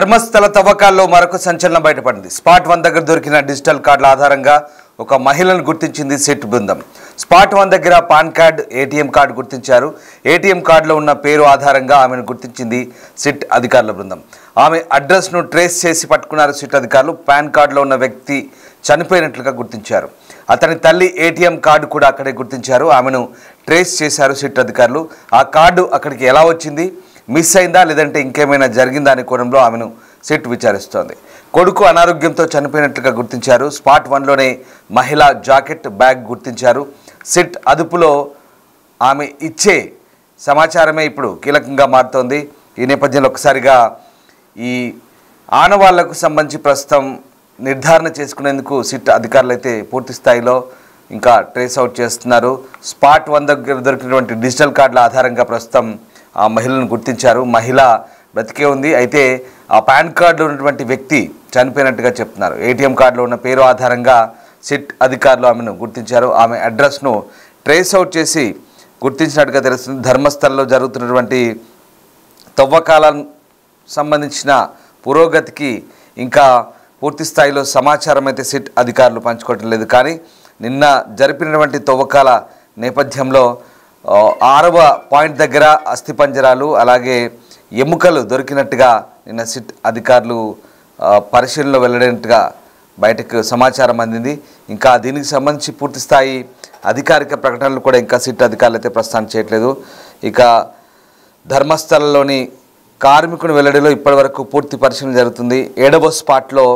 ధర్మస్థల తవ్వకాల్లో మరొక సంచలనం బయటపడింది. స్పాట్ 1 దగ్గర దొరికిన డిజిటల్ కార్డుల ఆధారంగా ఒక మహిళను గుర్తించింది సిట్ బృందం. స్పాట్ 1 దగ్గర పాన్ కార్డ్, ఏటీఎం కార్డు గుర్తించారు. ఏటీఎం కార్డులో ఉన్న పేరు ఆధారంగా ఆమెను గుర్తించింది సిట్ అధికారుల బృందం. ఆమె అడ్రస్ను ట్రేస్ చేసి పట్టుకున్నారు సిట్ అధికారులు. పాన్ కార్డులో ఉన్న వ్యక్తి చనిపోయినట్లుగా గుర్తించారు. అతని తల్లి ఏటీఎం కార్డు కూడా అక్కడే గుర్తించారు. ఆమెను ట్రేస్ చేశారు సిట్ అధికారులు. ఆ కార్డు అక్కడికి ఎలా వచ్చింది, మిస్ అయిందా లేదంటే ఇంకేమైనా జరిగిందా అనే కోణంలో ఆమెను సిట్ విచారిస్తోంది. కొడుకు అనారోగ్యంతో చనిపోయినట్లుగా గుర్తించారు. స్పాట్ 1లోనే మహిళా జాకెట్, బ్యాగ్ గుర్తించారు. సిట్ అదుపులో ఆమె ఇచ్చే సమాచారమే ఇప్పుడు కీలకంగా మారుతోంది. ఈ నేపథ్యంలో ఒకసారిగా ఈ ఆనవాళ్లకు సంబంధించి ప్రస్తుతం నిర్ధారణ చేసుకునేందుకు సిట్ అధికారులు అయితే పూర్తి స్థాయిలో ఇంకా ట్రేస్ అవుట్ చేస్తున్నారు. స్పాట్ 1 దగ్గర దొరికినటువంటి డిజిటల్ కార్డుల ఆధారంగా ప్రస్తుతం ఆ మహిళను గుర్తించారు. మహిళ బ్రతికే ఉంది. అయితే ఆ పాన్ కార్డులో ఉన్నటువంటి వ్యక్తి చనిపోయినట్టుగా చెప్తున్నారు. ఏటీఎం కార్డులో ఉన్న పేరు ఆధారంగా సిట్ అధికారులు ఆమెను గుర్తించారు. ఆమె అడ్రస్ను ట్రేస్ అవుట్ చేసి గుర్తించినట్టుగా తెలుస్తుంది. ధర్మస్థలంలో జరుగుతున్నటువంటి తవ్వకాలకు సంబంధించిన పురోగతికి ఇంకా పూర్తి స్థాయిలో సమాచారం అయితే సిట్ అధికారులు పంచుకోవటం లేదు. కానీ నిన్న జరిపినటువంటి తవ్వకాల నేపథ్యంలో 6వ పాయింట్ దగ్గర అస్థిపంజరాలు అలాగే ఎముకలు దొరికినట్టుగా నిన్న సిట్ అధికారులు పరిశీలనలో వెళ్లడినట్టుగా బయటకు సమాచారం అందింది. ఇంకా దీనికి సంబంధించి పూర్తి స్థాయి అధికారిక ప్రకటనలు కూడా ఇంకా సిట్ అధికారులు అయితే ప్రస్థానం చేయట్లేదు. ఇక ధర్మస్థలంలోని కార్మికుని వెల్లడిలో ఇప్పటివరకు పూర్తి పరిశీలన జరుగుతుంది. 7వ స్పాట్లో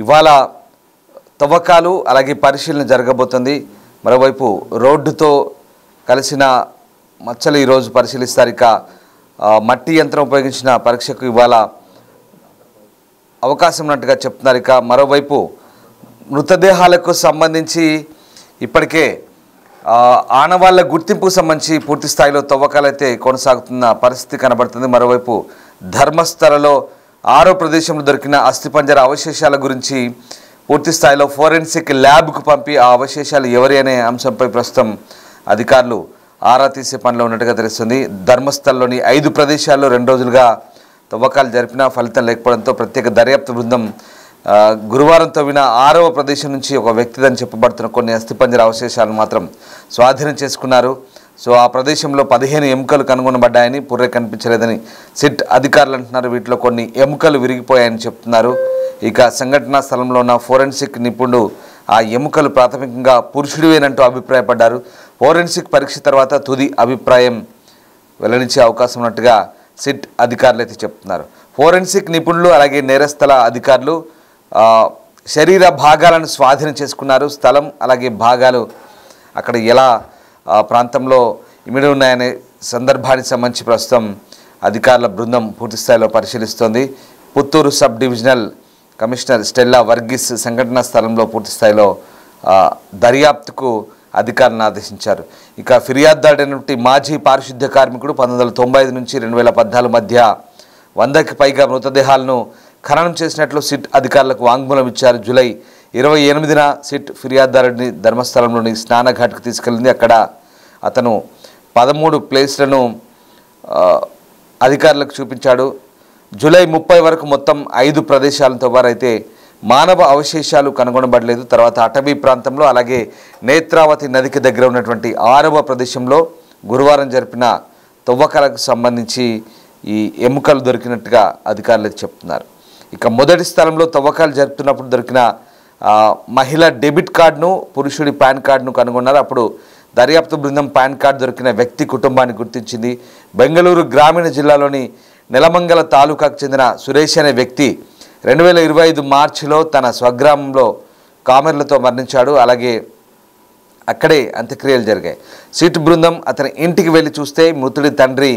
ఇవాళ తవ్వకాలు అలాగే పరిశీలన జరగబోతుంది. మరోవైపు రోడ్డుతో కలిసిన మచ్చలు ఈరోజు పరిశీలిస్తారు. ఇక మట్టి యంత్రం ఉపయోగించిన పరీక్షకు ఇవాళ అవకాశం ఉన్నట్టుగా చెప్తున్నారు. ఇక మరోవైపు మృతదేహాలకు సంబంధించి ఇప్పటికే ఆనవాళ్ల గుర్తింపుకు సంబంధించి పూర్తి స్థాయిలో తవ్వకాలు అయితే కొనసాగుతున్న పరిస్థితి కనబడుతుంది. మరోవైపు ధర్మస్థలలో 6వ ప్రదేశంలో దొరికిన అస్థిపంజర అవశేషాల గురించి పూర్తి స్థాయిలో ఫోరెన్సిక్ ల్యాబ్కు పంపి ఆ అవశేషాలు ఎవరి అనే అంశంపై ప్రస్తుతం అధికారులు ఆరా తీసే పనిలో ఉన్నట్టుగా తెలుస్తుంది. ధర్మస్థలంలోని 5 ప్రదేశాల్లో 2 రోజులుగా తవ్వకాలు జరిపినా ఫలితం లేకపోవడంతో ప్రత్యేక దర్యాప్తు బృందం గురువారం తవ్విన 6వ ప్రదేశం నుంచి ఒక వ్యక్తిదని చెప్పబడుతున్న కొన్ని అస్థిపంజర అవశేషాలను మాత్రం స్వాధీనం చేసుకున్నారు. సో ఆ ప్రదేశంలో 15 ఎముకలు కనుగొనబడ్డాయని, పుర్రె కనిపించలేదని సిట్ అధికారులు అంటున్నారు. వీటిలో కొన్ని ఎముకలు విరిగిపోయాయని చెప్తున్నారు. ఇక సంఘటనా స్థలంలో ఉన్న ఫోరెన్సిక్ నిపుణుడు ఆ ఎముకలు ప్రాథమికంగా పురుషుడివేనంటూ అభిప్రాయపడ్డారు. ఫోరెన్సిక్ పరీక్ష తర్వాత తుది అభిప్రాయం వెల్లడించే అవకాశం ఉన్నట్టుగా సిట్ అధికారులు అయితే చెప్తున్నారు. ఫోరెన్సిక్ నిపుణులు అలాగే నేరస్థల అధికారులు శరీర భాగాలను స్వాధీనం చేసుకున్నారు. స్థలం అలాగే భాగాలు అక్కడ ఎలా ప్రాంతంలో ఇమిడి ఉన్నాయనే సందర్భానికి సంబంధించి ప్రస్తుతం అధికారుల బృందం పూర్తి స్థాయిలో పరిశీలిస్తోంది. Puttur sub divisional commissioner Stella Varghese సంఘటనా స్థలంలో పూర్తి స్థాయిలో దర్యాప్తుకు అధికారులను ఆదేశించారు. ఇక ఫిర్యాదుదారుడైనటువంటి మాజీ పారిశుద్ధ్య కార్మికుడు 1995 నుంచి 2014 మధ్య 100కి పైగా మృతదేహాలను ఖననం చేసినట్లు సిట్ అధికారులకు వాంగ్మూలం ఇచ్చారు. జూలై 28న సిట్ ఫిర్యాదుదారుడిని ధర్మస్థలంలోని స్నానఘాట్కు తీసుకెళ్లింది. అక్కడ అతను 13 ప్లేస్లను అధికారులకు చూపించాడు. జూలై 30 వరకు మొత్తం 5 ప్రదేశాలతో వారైతే మానవ అవశేషాలు కనుగొనబడలేదు. తర్వాత అటవీ ప్రాంతంలో అలాగే నేత్రావతి నదికి దగ్గర ఉన్నటువంటి 6వ ప్రదేశంలో గురువారం జరిపిన తవ్వకాలకు సంబంధించి ఈ ఎముకలు దొరికినట్టుగా అధికారులు చెప్తున్నారు. ఇక మొదటి స్థలంలో తవ్వకాలు జరుపుతున్నప్పుడు దొరికిన మహిళ డెబిట్ కార్డును, పురుషుడి పాన్ కార్డును కనుగొన్నారు. అప్పుడు దర్యాప్తు బృందం పాన్ కార్డు దొరికిన వ్యక్తి కుటుంబాన్ని గుర్తించింది. బెంగళూరు గ్రామీణ జిల్లాలోని నెలమంగల తాలూకాకు చెందిన సురేష్ అనే వ్యక్తి 2025 మార్చిలో తన స్వగ్రామంలో కామెర్లతో మరణించాడు. అలాగే అక్కడే అంత్యక్రియలు జరిగాయి. సిట్ బృందం అతని ఇంటికి వెళ్ళి చూస్తే మృతుడి తండ్రి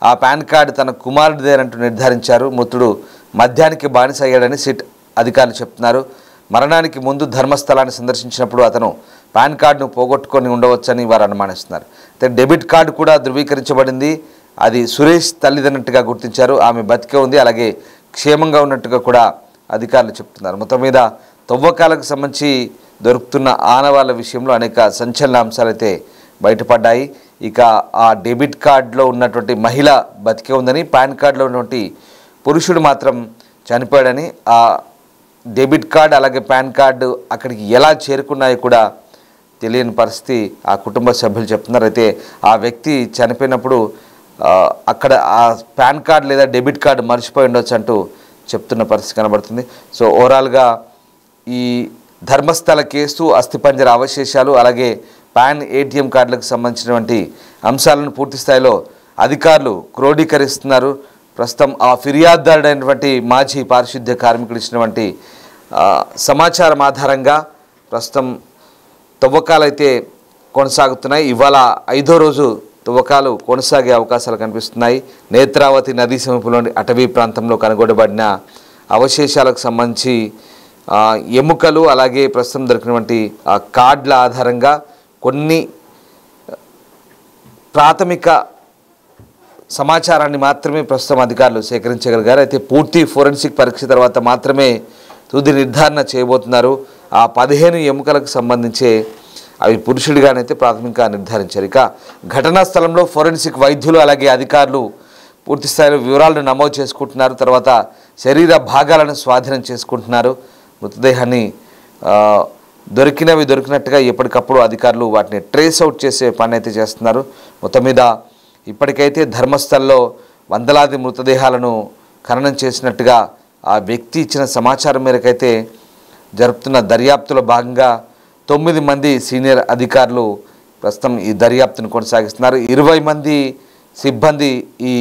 ఆ పాన్ కార్డు తన కుమారుడిదేనంటూ నిర్ధారించారు. మృతుడు మద్యానికి బానిస అయ్యాడని సిట్ అధికారులు చెప్తున్నారు. మరణానికి ముందు ధర్మస్థలాన్ని సందర్శించినప్పుడు అతను పాన్ కార్డును పోగొట్టుకొని ఉండవచ్చని వారు అనుమానిస్తున్నారు. అయితే డెబిట్ కార్డు కూడా ధృవీకరించబడింది. అది సురేష్ తల్లిదన్నట్టుగా గుర్తించారు. ఆమె బతికే ఉంది, అలాగే క్షేమంగా ఉన్నట్టుగా కూడా అధికారులు చెప్తున్నారు. మొత్తం మీద తవ్వకాలకు సంబంధించి దొరుకుతున్న ఆనవాళ్ళ విషయంలో అనేక సంచలన అంశాలు అయితే బయటపడ్డాయి. ఇక ఆ డెబిట్ కార్డులో ఉన్నటువంటి మహిళ బతికే ఉందని, పాన్ కార్డులో ఉన్నటువంటి పురుషుడు మాత్రం చనిపోయాడని, ఆ డెబిట్ కార్డు అలాగే పాన్ కార్డు అక్కడికి ఎలా చేరుకున్నాయో కూడా తెలియని పరిస్థితి ఆ కుటుంబ సభ్యులు చెప్తున్నారు. అయితే ఆ వ్యక్తి చనిపోయినప్పుడు అక్కడ ఆ పాన్ కార్డు లేదా డెబిట్ కార్డు మర్చిపోయి ఉండొచ్చు అంటూ చెప్తున్న పరిస్థితి కనబడుతుంది. సో ఓవరాల్గా ఈ ధర్మస్థల కేసు, అస్థిపంజర అవశేషాలు అలాగే పాన్ ఏటీఎం కార్డులకు సంబంధించినటువంటి అంశాలను పూర్తి స్థాయిలో అధికారులు క్రోడీకరిస్తున్నారు. ప్రస్తుతం ఆ ఫిర్యాదుదారుడైనటువంటి మాజీ పారిశుద్ధ్య కార్మికుడు ఇచ్చినటువంటి సమాచారం ఆధారంగా ప్రస్తుతం తవ్వకాలు అయితే కొనసాగుతున్నాయి. ఇవాళ 5వ రోజు తవ్వకాలు కొనసాగే అవకాశాలు కనిపిస్తున్నాయి. నేత్రావతి నదీ సమీపంలోని అటవీ ప్రాంతంలో కనుగొనబడిన అవశేషాలకు సంబంధించి ఎముకలు అలాగే ప్రస్తుతం దొరికినటువంటి కార్డుల ఆధారంగా కొన్ని ప్రాథమిక సమాచారాన్ని మాత్రమే ప్రస్తుతం అధికారులు సేకరించగలిగారు. అయితే పూర్తి ఫోరెన్సిక్ పరీక్ష తర్వాత మాత్రమే తుది నిర్ధారణ చేయబోతున్నారు. ఆ 15 ఎముకలకు సంబంధించే అవి పురుషుడిగానైతే ప్రాథమికంగా నిర్ధారించారు. ఇక ఘటనా స్థలంలో ఫోరెన్సిక్ వైద్యులు అలాగే అధికారులు పూర్తి స్థాయిలో వివరాలను నమోదు చేసుకుంటున్నారు. తర్వాత శరీర భాగాలను స్వాధీనం చేసుకుంటున్నారు. మృతదేహాన్ని దొరికినట్టుగా ఎప్పటికప్పుడు అధికారులు వాటిని ట్రేస్ అవుట్ చేసే పని అయితే చేస్తున్నారు. మొత్తం మీద ఇప్పటికైతే ధర్మస్థల్లో వందలాది మృతదేహాలను ఖననం చేసినట్టుగా ఆ వ్యక్తి ఇచ్చిన సమాచారం మేరకైతే జరుపుతున్న దర్యాప్తులో భాగంగా 9 మంది సీనియర్ అధికారులు ప్రస్తుతం ఈ దర్యాప్తును కొనసాగిస్తున్నారు. 20 మంది సిబ్బంది ఈ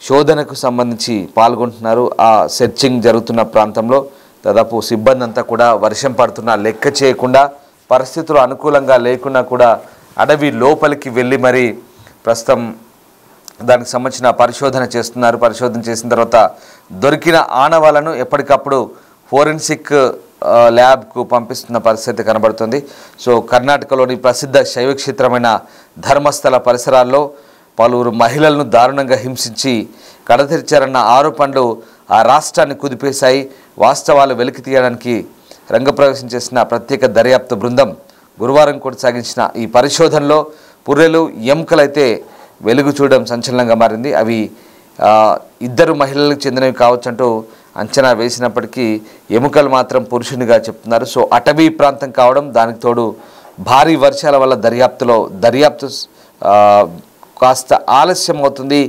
శోధనకు సంబంధించి పాల్గొంటున్నారు. ఆ సెర్చింగ్ జరుగుతున్న ప్రాంతంలో దాదాపు సిబ్బంది అంతా కూడా వర్షం పడుతున్నా లెక్క చేయకుండా, పరిస్థితులు అనుకూలంగా లేకున్నా కూడా అడవి లోపలికి వెళ్ళి మరి ప్రస్తుతం దానికి సంబంధించిన పరిశోధన చేస్తున్నారు. పరిశోధన చేసిన తర్వాత దొరికిన ఆనవాలను ఎప్పటికప్పుడు ఫోరెన్సిక్ ల్యాబ్కు పంపిస్తున్న పరిస్థితి కనబడుతుంది. సో కర్ణాటకలోని ప్రసిద్ధ శైవక్షేత్రమైన ధర్మస్థల పరిసరాల్లో పలువురు మహిళలను దారుణంగా హింసించి కడతెరిచారన్న ఆరోపణలు ఆ రాష్ట్రాన్ని కుదిపేశాయి. వాస్తవాలు వెలికి తీయడానికి రంగప్రవేశం చేసిన ప్రత్యేక దర్యాప్తు బృందం గురువారం కొనసాగించిన ఈ పరిశోధనలో పుర్రెలు, ఎముకలైతే వెలుగు చూడడం సంచలనంగా మారింది. అవి 2 మహిళలకు చెందినవి కావచ్చంటూ అంచనా వేసినప్పటికీ ఎముకలు మాత్రం పురుషునిగా చెప్తున్నారు. సో అటవీ ప్రాంతం కావడం, దానికి తోడు భారీ వర్షాల వల్ల దర్యాప్తు కాస్త ఆలస్యం అవుతుంది,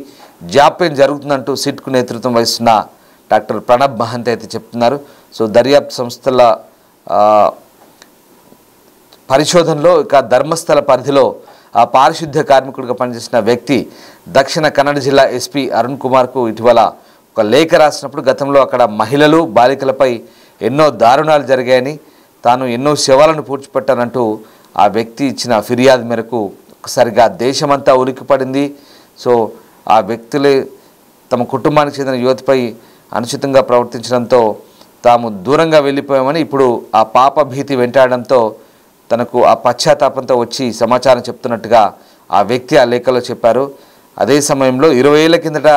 జాప్యం జరుగుతుందంటూ సిట్కు నేతృత్వం వహిస్తున్న డాక్టర్ ప్రణబ్ మహంత్ అయితే చెప్తున్నారు. సో దర్యాప్తు సంస్థల పరిశోధనలో ఇక ధర్మస్థల పరిధిలో ఆ పారిశుద్ధ్య కార్మికుడిగా పనిచేసిన వ్యక్తి దక్షిణ కన్నడ జిల్లా ఎస్పీ అరుణ్ కుమార్కు ఇటీవల ఒక లేఖ రాసినప్పుడు గతంలో అక్కడ మహిళలు, బాలికలపై ఎన్నో దారుణాలు జరిగాయని, తాను ఎన్నో శవాలను పూడ్చిపెట్టానంటూ ఆ వ్యక్తి ఇచ్చిన ఫిర్యాదు మేరకు ఒకసారిగా దేశమంతా ఉలిక్కిపడింది. సో ఆ వ్యక్తులే తమ కుటుంబానికి చెందిన యువతిపై అనుచితంగా ప్రవర్తించడంతో తాము దూరంగా వెళ్ళిపోయామని, ఇప్పుడు ఆ పాప భీతి వెంటాడడంతో తనకు ఆ పశ్చాత్తాపంతో వచ్చి సమాచారం చెప్తున్నట్టుగా ఆ వ్యక్తి ఆ లేఖలో చెప్పారు. అదే సమయంలో 20 ఏళ్ల కిందట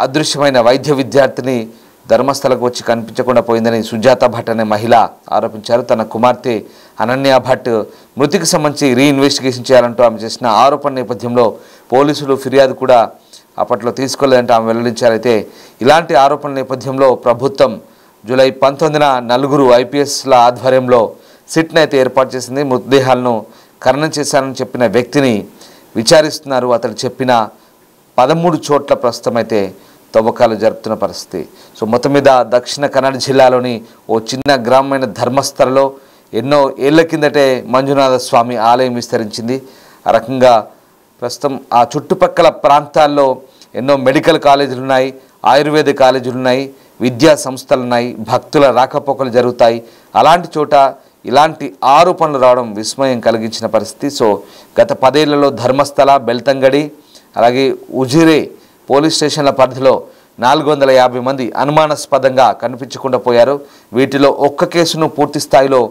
అదృశ్యమైన వైద్య విద్యార్థిని ధర్మస్థలకు వచ్చి కనిపించకుండా పోయిందని సుజాత భట్ అనే మహిళ ఆరోపించారు. తన కుమార్తె అనన్య భట్ మృతికి సంబంధించి రీఇన్వెస్టిగేషన్ చేయాలంటూ ఆమె చేసిన ఆరోపణ నేపథ్యంలో పోలీసులు ఫిర్యాదు కూడా అప్పట్లో తీసుకోలేదంటే ఆమె వెల్లడించారు. అయితే ఇలాంటి ఆరోపణల నేపథ్యంలో ప్రభుత్వం జూలై 19న 4 ఐపీఎస్ల ఆధ్వర్యంలో సిట్ను అయితే ఏర్పాటు చేసింది. మృతదేహాలను ఖననం చేశానని చెప్పిన వ్యక్తిని విచారిస్తున్నారు. అతడు చెప్పిన 13 చోట్ల ప్రస్తుతం అయితే తవ్వకాలు జరుపుతున్న పరిస్థితి. సో మొత్తం మీద దక్షిణ కన్నడ జిల్లాలోని ఓ చిన్న గ్రామమైన ధర్మస్థలలో ఎన్నో ఏళ్ల కిందటే మంజునాథ స్వామి ఆలయం విస్తరించింది. ఆ రకంగా ప్రస్తుతం ఆ చుట్టుపక్కల ప్రాంతాల్లో ఎన్నో మెడికల్ కాలేజీలు ఉన్నాయి, ఆయుర్వేద కాలేజీలు ఉన్నాయి, విద్యా సంస్థలు ఉన్నాయి, భక్తుల రాకపోకలు జరుగుతాయి. అలాంటి చోట ఇలాంటి ఆరోపణలు రావడం విస్మయం కలిగించిన పరిస్థితి. సో గత 10 ఏళ్లలో ధర్మస్థల, బెల్తంగడి అలాగే ఉజిరే పోలీస్ స్టేషన్ల పరిధిలో 450 మంది అనుమానాస్పదంగా కనిపించకుండా పోయారు. వీటిలో ఒక్క కేసును పూర్తి స్థాయిలో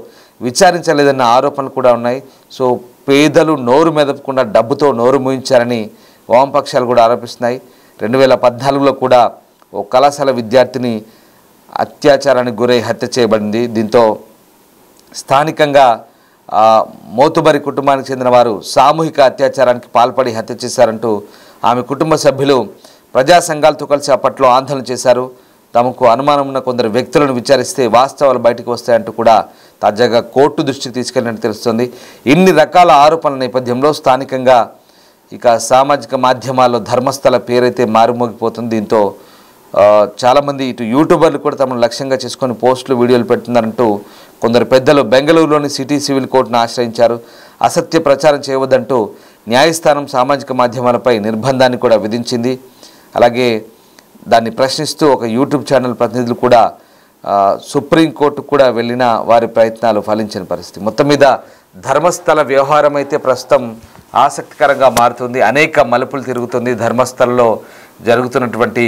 విచారించలేదన్న ఆరోపణలు కూడా ఉన్నాయి. సో పేదలు నోరు మెదపకుండా డబ్బుతో నోరు మూయించారని వామపక్షాలు కూడా ఆరోపిస్తున్నాయి. 2014లో కూడా ఓ కళాశాల విద్యార్థిని అత్యాచారానికి గురై హత్య చేయబడింది. దీంతో స్థానికంగా మోతుబరి కుటుంబానికి చెందిన వారు సామూహిక అత్యాచారానికి పాల్పడి హత్య చేశారంటూ ఆమె కుటుంబ సభ్యులు ప్రజా సంఘాలతో కలిసి అప్పట్లో ఆందోళన చేశారు. తమకు అనుమానం ఉన్న కొందరు వ్యక్తులను విచారిస్తే వాస్తవాలు బయటకు వస్తాయంటూ కూడా తాజాగా కోర్టు దృష్టికి తీసుకెళ్లినట్టు తెలుస్తుంది. ఇన్ని రకాల ఆరోపణల నేపథ్యంలో స్థానికంగా ఇక సామాజిక మాధ్యమాల్లో ధర్మస్థల పేరైతే మారుమోగిపోతుంది. దీంతో చాలామంది ఇటు యూట్యూబర్లు కూడా తమను లక్ష్యంగా చేసుకొని పోస్టులు వీడియోలు పెడుతున్నారంటూ కొందరు పెద్దలు బెంగళూరులోని సిటీ సివిల్ కోర్టును ఆశ్రయించారు. అసత్య ప్రచారం చేయవద్దంటూ న్యాయస్థానం సామాజిక మాధ్యమాలపై నిర్బంధాన్ని కూడా విధించింది. అలాగే దాన్ని ప్రశ్నిస్తూ ఒక యూట్యూబ్ ఛానల్ ప్రతినిధులు కూడా సుప్రీంకోర్టు కూడా వెళ్ళిన వారి ప్రయత్నాలు ఫలించిన పరిస్థితి. మొత్తం మీద ధర్మస్థల వ్యవహారం అయితే ప్రస్తుతం ఆసక్తికరంగా మారుతుంది. అనేక మలుపులు తిరుగుతుంది. ధర్మస్థలలో జరుగుతున్నటువంటి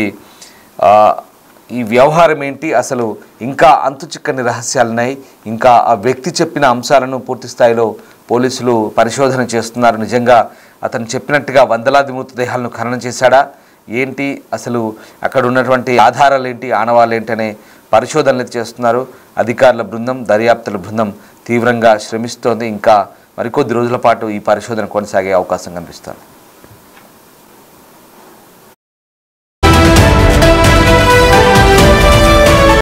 ఈ వ్యవహారం ఏంటి, అసలు ఇంకా అంతుచిక్కని రహస్యాలున్నాయి. ఇంకా ఆ వ్యక్తి చెప్పిన అంశాలను పూర్తి స్థాయిలో పోలీసులు పరిశోధన చేస్తున్నారు. నిజంగా అతను చెప్పినట్టుగా వందలాది మృతదేహాలను ఖననం చేశాడా ఏంటి, అసలు అక్కడ ఉన్నటువంటి ఆధారాలు ఏంటి, ఆనవాళ్ళు ఏంటి అనే పరిశోధనలు చేస్తున్నారు. అధికారుల బృందం, దర్యాప్తుల బృందం తీవ్రంగా శ్రమిస్తోంది. ఇంకా మరికొద్ది రోజుల పాటు ఈ పరిశోధన కొనసాగే అవకాశం కనిపిస్తుంది.